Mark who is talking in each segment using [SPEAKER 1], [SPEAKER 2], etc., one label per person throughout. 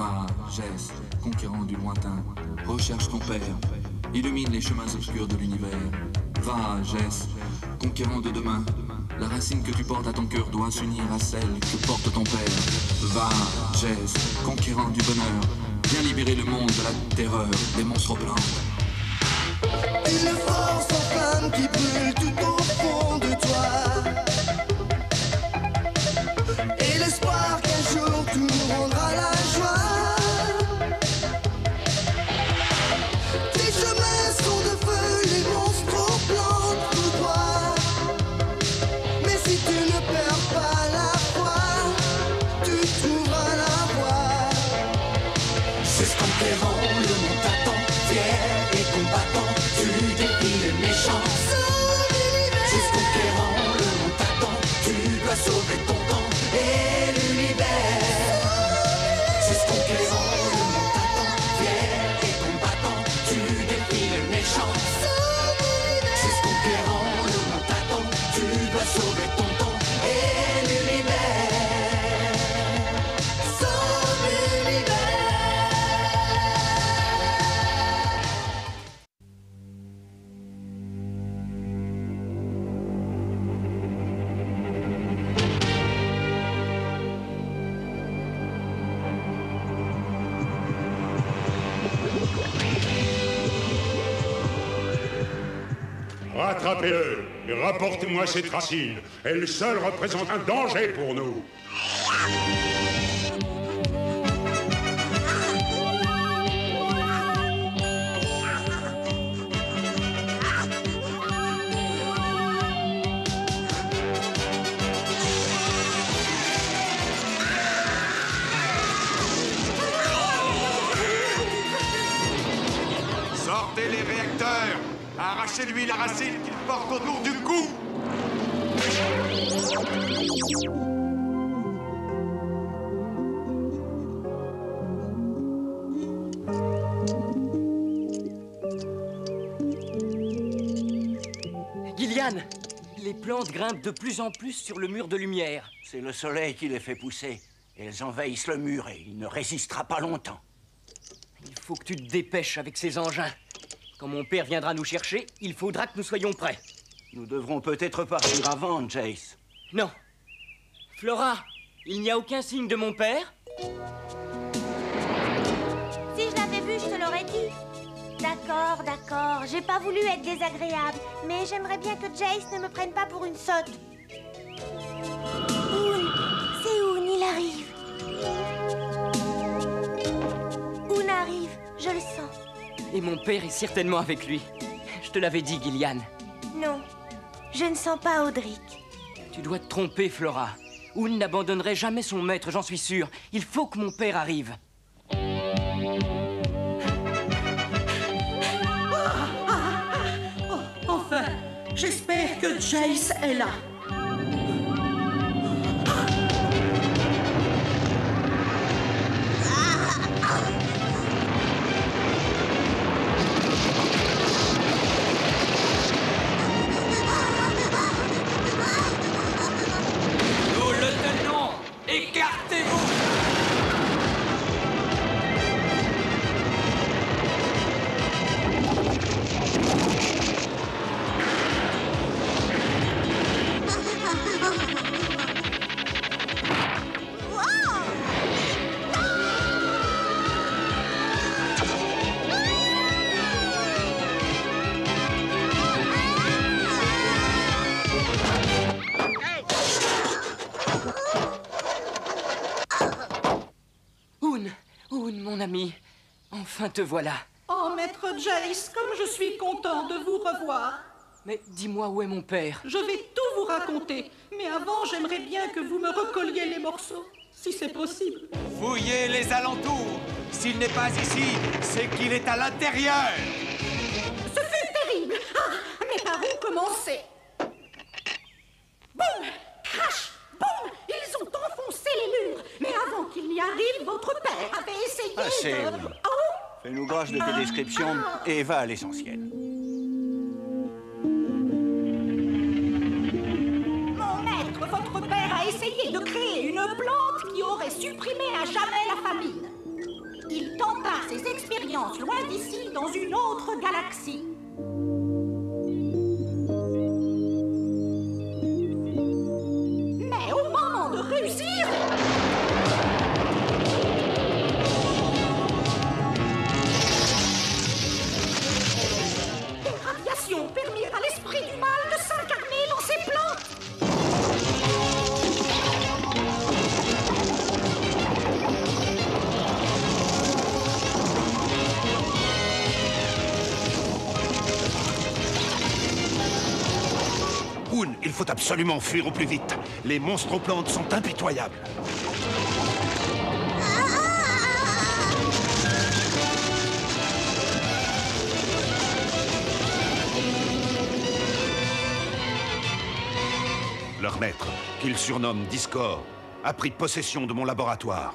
[SPEAKER 1] Va, Jess, conquérant du lointain, recherche ton père, illumine les chemins obscurs de l'univers. Va, Jess, conquérant de demain, la racine que tu portes à ton cœur doit s'unir à celle que porte ton père. Va, Jess, conquérant du bonheur, viens libérer le monde de la terreur des monstres blancs.
[SPEAKER 2] Une force en flamme qui brûle tout au fond de toi. Et l'espoir qu'un jour tout nous rendra la joie. Tes chemins sont de feu, les monstres plantent tout droit. Mais si tu ne perds pas la foi, tu trouveras la voie.
[SPEAKER 3] C'est ce conquérant, le monde t'attend, fier et combattant, tu défies les méchants. C'est ce conquérant, le monde t'attend, tu dois sauver ton temps et l'univers. C'est ce conquérant, le monde t'attend, fier et combattant, tu défies les méchants. C'est ce conquérant, le monde t'attend, tu dois sauver ton temps et l'univers. Sauve l'univers.
[SPEAKER 4] Rattrapez-le et rapportez-moi cette racine. Elle seule représente un danger pour nous.
[SPEAKER 5] Sortez les réacteurs! Arrachez-lui la racine qu'il porte autour du cou!
[SPEAKER 6] Gillian, les plantes grimpent de plus en plus sur le mur de lumière.
[SPEAKER 7] C'est le soleil qui les fait pousser. Elles envahissent le mur et il ne résistera pas longtemps.
[SPEAKER 6] Il faut que tu te dépêches avec ces engins. Quand mon père viendra nous chercher, il faudra que nous soyons prêts.
[SPEAKER 7] Nous devrons peut-être partir avant, Jace.
[SPEAKER 6] Non. Flora, il n'y a aucun signe de mon père?
[SPEAKER 8] Si je l'avais vu, je te l'aurais dit. D'accord, d'accord. J'ai pas voulu être désagréable, mais j'aimerais bien que Jace ne me prenne pas pour une sotte. Oun, c'est Oun, il arrive. Oun arrive, je le sens.
[SPEAKER 6] Et mon père est certainement avec lui. Je te l'avais dit, Gillian.
[SPEAKER 8] Non, je ne sens pas Audric.
[SPEAKER 6] Tu dois te tromper, Flora. Oun n'abandonnerait jamais son maître, j'en suis sûr. Il faut que mon père arrive.
[SPEAKER 9] Enfin, j'espère que Jace est là.
[SPEAKER 3] Nous le tenons! Écartez-vous!
[SPEAKER 6] Oun, mon ami, enfin te voilà.
[SPEAKER 9] Oh, maître Jace, comme je suis content de vous revoir.
[SPEAKER 6] Mais dis-moi où est mon père?
[SPEAKER 9] Je vais tout vous raconter, mais avant, j'aimerais bien que vous me recolliez les morceaux, si c'est possible.
[SPEAKER 5] Fouillez les alentours! S'il n'est pas ici, c'est qu'il est à l'intérieur!
[SPEAKER 9] Ce fut terrible. Ah, mais par où commencer? Boum! Crash! Boum! Ils ont enfoncé les murs. Mais avant qu'il n'y arrive, votre père avait essayé
[SPEAKER 7] Assez,
[SPEAKER 9] de...
[SPEAKER 7] Oun.
[SPEAKER 9] Oh!
[SPEAKER 7] Fais-nous grâce de tes descriptions et va à l'essentiel.
[SPEAKER 9] Mon maître, votre père a essayé de créer une plante qui aurait supprimé à jamais la famine. loin d'ici, dans une autre galaxie. Mais au moment de réussir... des radiations permirent à l'esprit du mal de s'incarner dans ces plantes.
[SPEAKER 10] Hoon, il faut absolument fuir au plus vite. Les monstroplantes sont impitoyables. Leur maître, qu'ils surnomment Discord, a pris possession de mon laboratoire.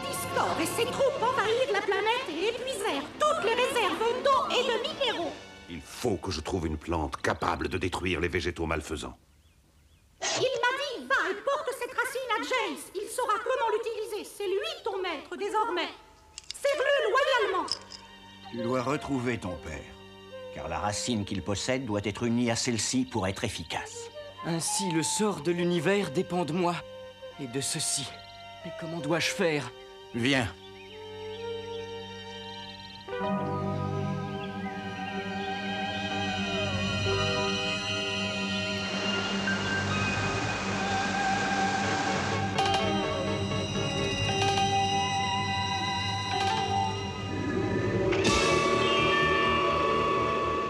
[SPEAKER 9] Discord et ses troupes envahirent la planète et épuisèrent toutes les réserves d'eau et de minéraux.
[SPEAKER 10] Il faut que je trouve une plante capable de détruire les végétaux malfaisants.
[SPEAKER 9] Il m'a dit, va et porte cette racine à Jace. Il saura comment l'utiliser. C'est lui ton maître désormais. Serre-le loyalement.
[SPEAKER 7] Tu dois retrouver ton père, car la racine qu'il possède doit être unie à celle-ci pour être efficace.
[SPEAKER 6] Ainsi, le sort de l'univers dépend de moi et de ceci. Mais comment dois-je faire?
[SPEAKER 7] Viens.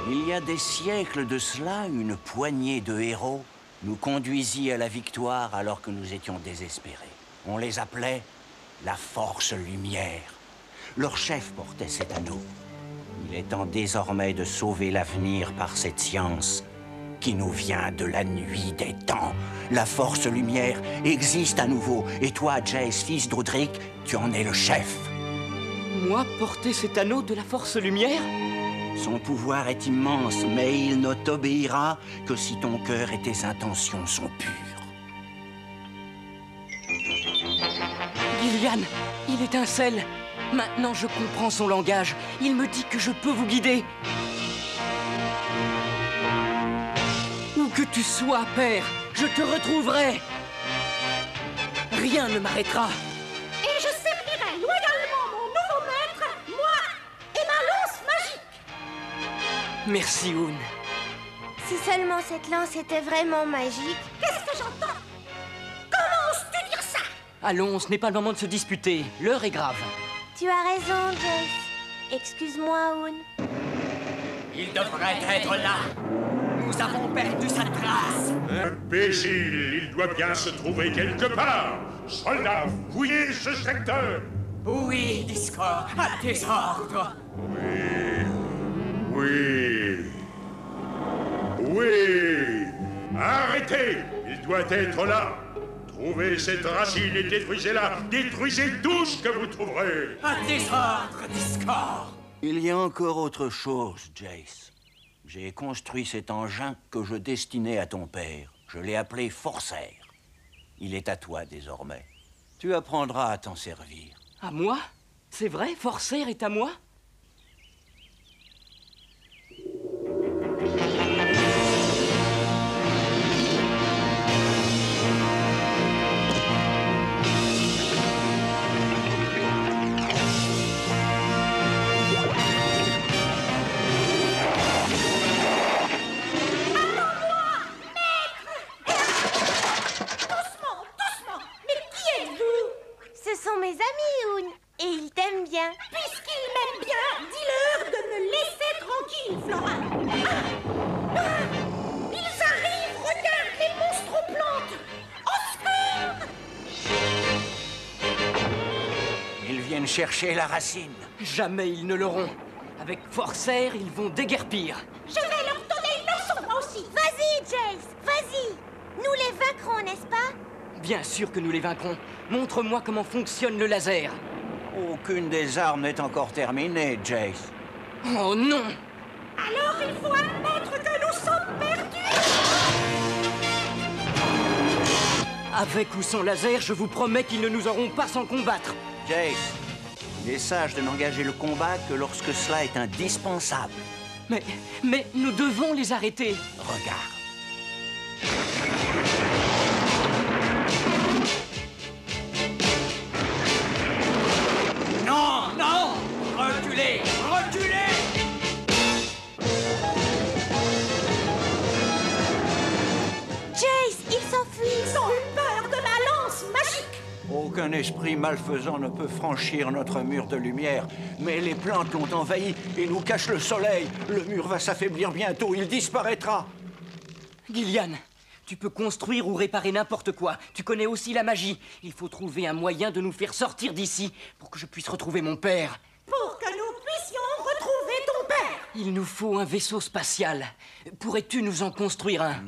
[SPEAKER 7] Il y a des siècles de cela, une poignée de héros nous conduisit à la victoire alors que nous étions désespérés. On les appelait la Force Lumière. Leur chef portait cet anneau. Il est temps désormais de sauver l'avenir par cette science qui nous vient de la nuit des temps. La Force Lumière existe à nouveau, et toi, Jace, fils d'Audric, tu en es le chef.
[SPEAKER 6] Moi porter cet anneau de la Force Lumière?
[SPEAKER 7] Son pouvoir est immense, mais il ne t'obéira que si ton cœur et tes intentions sont pures.
[SPEAKER 6] Gillian, il étincelle. Maintenant, je comprends son langage. Il me dit que je peux vous guider. Où que tu sois, Père, je te retrouverai. Rien ne m'arrêtera.
[SPEAKER 9] Et je servirai loyalement mon nouveau maître, moi et ma lance magique.
[SPEAKER 6] Merci, Hoon.
[SPEAKER 8] Si seulement cette lance était vraiment magique.
[SPEAKER 9] Qu'est-ce que j'entends? Comment oses-tu dire ça?
[SPEAKER 6] Allons, ce n'est pas le moment de se disputer. L'heure est grave.
[SPEAKER 8] Tu as raison, Jace. Excuse-moi, Hoon.
[SPEAKER 5] Il devrait être là. Nous avons perdu sa trace.
[SPEAKER 4] Imbécile, il doit bien se trouver quelque part. Soldats, fouillez ce secteur.
[SPEAKER 5] Oui, Discord, à tes ordres.
[SPEAKER 4] Oui. Oui. Arrêtez. Il doit être là. Trouvez cette racine et détruisez-la. Détruisez tout ce que vous trouverez.
[SPEAKER 5] À tes ordres, Discord.
[SPEAKER 7] Il y a encore autre chose, Jace. J'ai construit cet engin que je destinais à ton père. Je l'ai appelé Forcer. Il est à toi désormais. Tu apprendras à t'en servir.
[SPEAKER 6] À moi? C'est vrai, Forcer est à moi?
[SPEAKER 8] Ce sont mes amis, Hoon. Et ils t'aiment bien.
[SPEAKER 9] Puisqu'ils m'aiment bien, dis-leur de me laisser tranquille, Florin. Ils arrivent, regarde les monstroplantes. Au secours!
[SPEAKER 7] viennent chercher la racine.
[SPEAKER 6] Jamais ils ne l'auront. Avec Forcer, ils vont déguerpir.
[SPEAKER 9] Je vais leur donner une leçon, moi aussi.
[SPEAKER 8] Vas-y, Jace, vas-y. Nous les vaincrons, n'est-ce pas?
[SPEAKER 6] Bien sûr que nous les vaincrons. Montre-moi comment fonctionne le laser.
[SPEAKER 7] Aucune des armes n'est encore terminée, Jace.
[SPEAKER 6] Oh non!
[SPEAKER 9] Alors il faut admettre que nous sommes perdus.
[SPEAKER 6] Avec ou sans laser, je vous promets qu'ils ne nous auront pas sans combattre.
[SPEAKER 7] Jace, il est sage de n'engager le combat que lorsque cela est indispensable.
[SPEAKER 6] Mais nous devons les arrêter.
[SPEAKER 7] Regarde.
[SPEAKER 5] Non, non! Reculez! Reculez!
[SPEAKER 8] Jace, ils s'enfuient.
[SPEAKER 9] Ils ont eu peur de ma lance magique.
[SPEAKER 7] Aucun esprit malfaisant ne peut franchir notre mur de lumière. Mais les plantes l'ont envahi et nous cachent le soleil. Le mur va s'affaiblir bientôt, il disparaîtra.
[SPEAKER 6] Gillian, tu peux construire ou réparer n'importe quoi. Tu connais aussi la magie. Il faut trouver un moyen de nous faire sortir d'ici pour que je puisse retrouver mon père.
[SPEAKER 9] Pour que nous puissions retrouver ton père.
[SPEAKER 6] Il nous faut un vaisseau spatial. Pourrais-tu nous en construire un?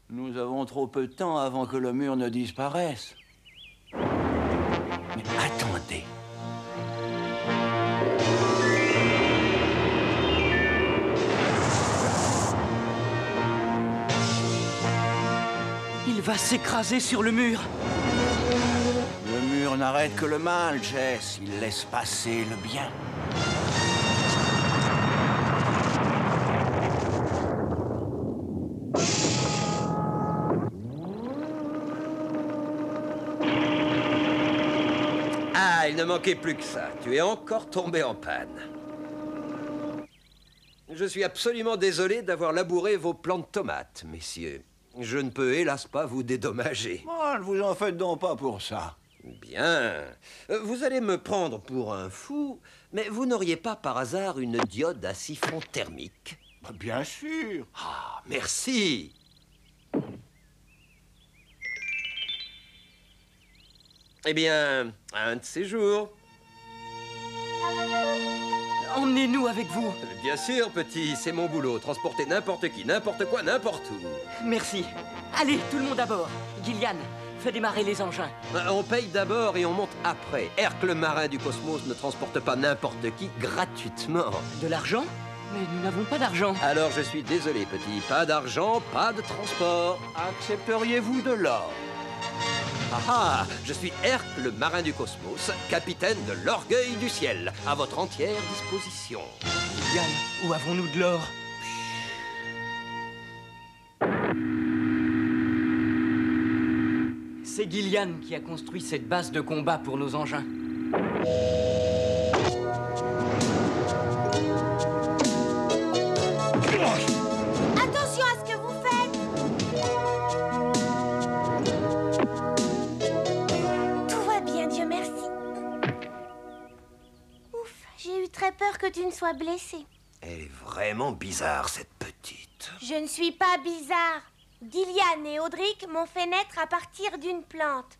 [SPEAKER 7] Nous avons trop peu de temps avant que le mur ne disparaisse. Mais attendez.
[SPEAKER 6] Il va s'écraser sur le mur.
[SPEAKER 7] Le mur n'arrête que le mal, Jess. Il laisse passer le bien.
[SPEAKER 11] Ah, il ne manquait plus que ça. Tu es encore tombé en panne. Je suis absolument désolé d'avoir labouré vos plants de tomates, messieurs. Je ne peux hélas pas vous dédommager.
[SPEAKER 7] Oh, ne vous en faites donc pas pour ça.
[SPEAKER 11] Bien. Vous allez me prendre pour un fou, mais vous n'auriez pas par hasard une diode à siphon thermique?
[SPEAKER 7] Bien sûr.
[SPEAKER 11] Ah, merci. Eh bien, un de ces jours.
[SPEAKER 6] Emmenez-nous avec vous.
[SPEAKER 11] Bien sûr, petit, c'est mon boulot. Transporter n'importe qui, n'importe quoi, n'importe où.
[SPEAKER 6] Merci. Allez, tout le monde à bord. Gillian, fais démarrer les engins.
[SPEAKER 11] On paye d'abord et on monte après. Hercule, le marin du cosmos, ne transporte pas n'importe qui gratuitement.
[SPEAKER 6] De l'argent? Mais nous n'avons pas d'argent.
[SPEAKER 11] Alors je suis désolé, petit. Pas d'argent, pas de transport.
[SPEAKER 7] Accepteriez-vous de l'or?
[SPEAKER 11] Ah, je suis Hercule, le marin du cosmos, capitaine de l'Orgueil du ciel, à votre entière disposition.
[SPEAKER 6] Gillian, où avons-nous de l'or? C'est Gillian qui a construit cette base de combat pour nos engins.
[SPEAKER 8] Attention à ce que vous faites. Tout va bien, Dieu merci. Ouf, j'ai eu très peur que tu ne sois blessé.
[SPEAKER 11] Elle est vraiment bizarre, cette petite.
[SPEAKER 8] Je ne suis pas bizarre. Gillian et Audric m'ont fait naître à partir d'une plante.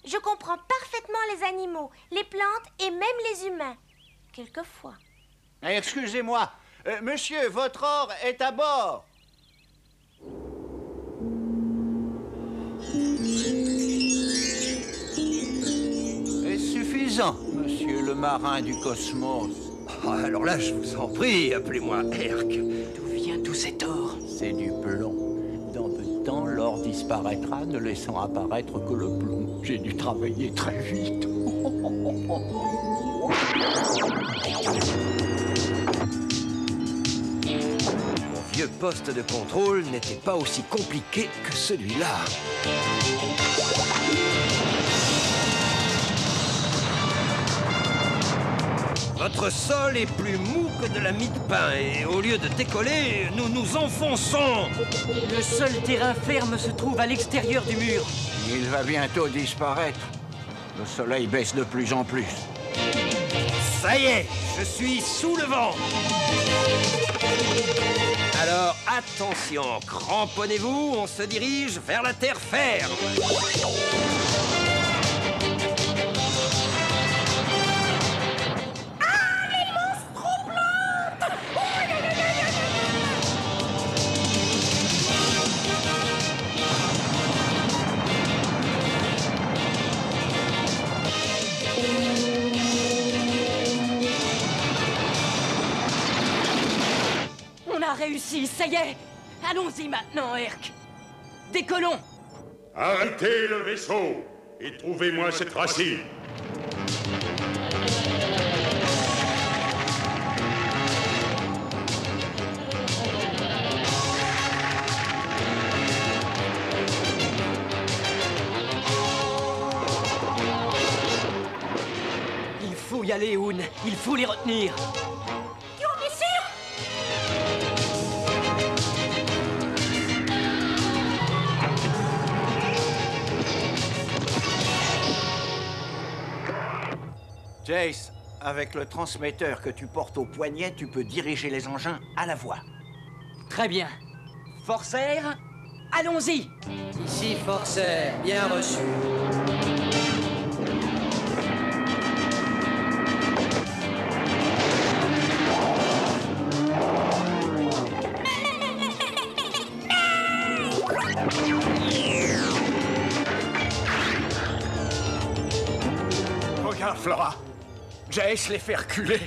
[SPEAKER 8] Je comprends parfaitement les animaux, les plantes et même les humains. Quelquefois.
[SPEAKER 7] Excusez-moi, monsieur, votre or est à bord. Est-ce suffisant, monsieur le marin du cosmos?
[SPEAKER 11] Oh, alors là, je vous en prie, appelez-moi Herc.
[SPEAKER 6] D'où vient tout cet or?
[SPEAKER 7] C'est du plomb. Dans peu de temps, l'or disparaîtra, ne laissant apparaître que le plomb. J'ai dû travailler très vite.
[SPEAKER 11] Mon vieux poste de contrôle n'était pas aussi compliqué que celui-là. Votre sol est plus mou que de la mie de pain et au lieu de décoller, nous nous enfonçons.
[SPEAKER 6] Le seul terrain ferme se trouve à l'extérieur du mur.
[SPEAKER 7] Il va bientôt disparaître. Le soleil baisse de plus en plus.
[SPEAKER 11] Ça y est, je suis sous le vent. Alors attention, cramponnez-vous, on se dirige vers la terre ferme.
[SPEAKER 6] réussi, ça y est. Allons-y maintenant, Herc. Décollons.
[SPEAKER 4] Arrêtez le vaisseau et trouvez-moi cette racine.
[SPEAKER 6] Il faut y aller, Oun. Il faut les retenir.
[SPEAKER 9] Tu en es sûr?
[SPEAKER 7] Jace, avec le transmetteur que tu portes au poignet, tu peux diriger les engins à la voix.
[SPEAKER 6] Très bien. Forcer, allons-y.
[SPEAKER 12] Ici Forcer, bien reçu.
[SPEAKER 7] Regarde, Flora. Jace les fait reculer.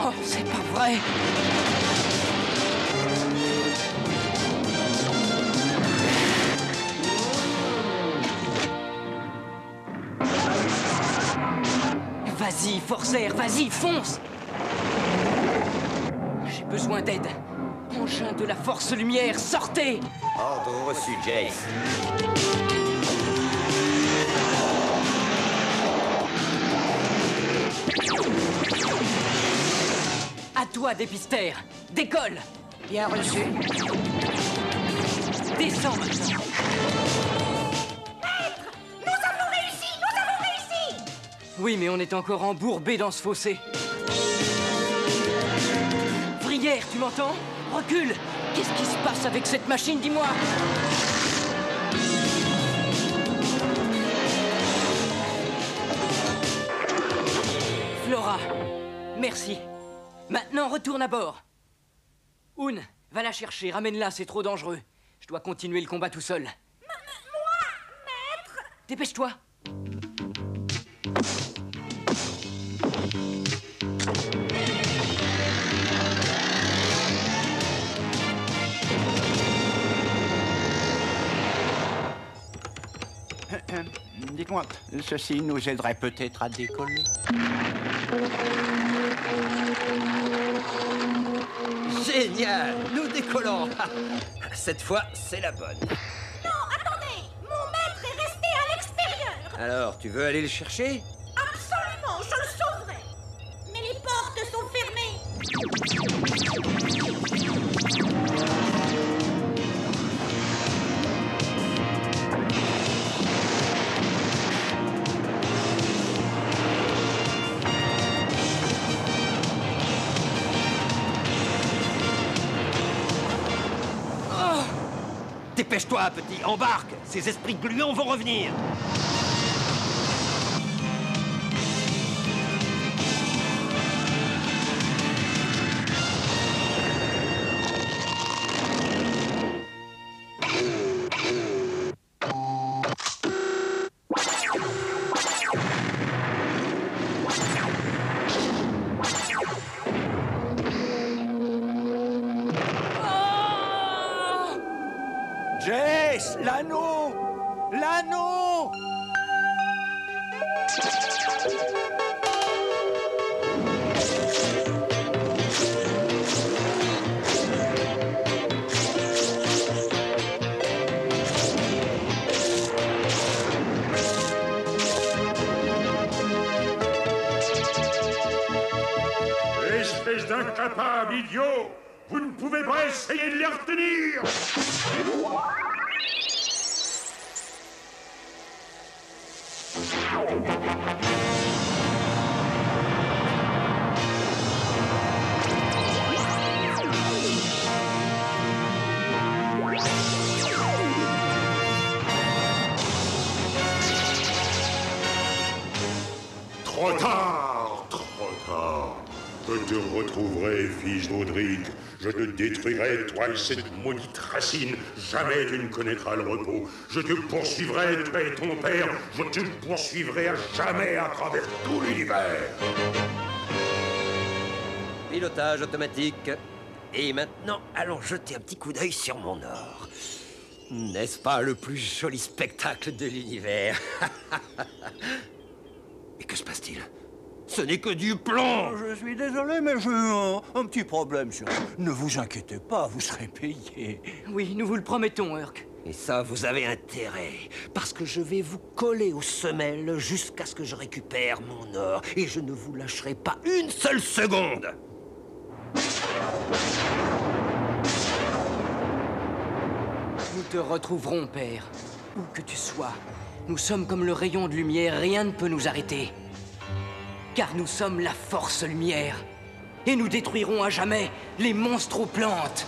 [SPEAKER 6] Oh, c'est pas vrai. Vas-y, Forcer, vas-y, fonce. J'ai besoin d'aide. Engin de la Force Lumière, sortez.
[SPEAKER 11] Ordre reçu, Jace.
[SPEAKER 6] À toi, Dépister. Décolle.
[SPEAKER 12] Bien reçu.
[SPEAKER 6] Descends maintenant.
[SPEAKER 9] Nous avons réussi! Nous avons réussi!
[SPEAKER 6] Oui, mais on est encore embourbé dans ce fossé. Vrière, tu m'entends? Recule. Qu'est-ce qui se passe avec cette machine, dis-moi? Flora, merci. Maintenant, retourne à bord. Oun, va la chercher, ramène-la, c'est trop dangereux. Je dois continuer le combat tout seul.
[SPEAKER 9] Moi, maître!
[SPEAKER 6] Dépêche-toi.
[SPEAKER 7] Dites-moi, ceci nous aiderait peut-être à décoller.
[SPEAKER 11] Génial! Nous décollons! Cette fois, c'est la bonne.
[SPEAKER 9] Non, attendez! Mon maître est resté à l'extérieur!
[SPEAKER 11] Alors, tu veux aller le chercher?
[SPEAKER 9] Absolument, je le sauverai! Mais les portes sont fermées!
[SPEAKER 11] Dépêche-toi, petit, embarque! Ces esprits gluants vont revenir!
[SPEAKER 7] Jace, l'anneau! L'anneau!
[SPEAKER 4] Espèce d'incapable idiot! Vous ne pouvez pas essayer de les retenir! Trop tard! Trop tard! Je te retrouverai, fils d'Audric. Je te détruirai, toi et cette maudite racine. Jamais tu ne connaîtras le repos. Je te poursuivrai, toi et ton père. Je te poursuivrai à jamais à travers tout l'univers.
[SPEAKER 11] Pilotage automatique. Et maintenant, allons jeter un petit coup d'œil sur mon or. N'est-ce pas le plus joli spectacle de l'univers? Et que se passe-t-il? Ce n'est que du plomb!
[SPEAKER 7] Je suis désolé, mais j'ai un petit problème sur vous. Ne vous inquiétez pas, vous serez payé.
[SPEAKER 6] Oui, nous vous le promettons, Urk.
[SPEAKER 11] Et ça, vous avez intérêt, parce que je vais vous coller aux semelles jusqu'à ce que je récupère mon or, et je ne vous lâcherai pas une seule seconde!
[SPEAKER 6] Nous te retrouverons, père. Où que tu sois. Nous sommes comme le rayon de lumière, rien ne peut nous arrêter. Car nous sommes la force lumière. Et nous détruirons à jamais les monstres aux plantes.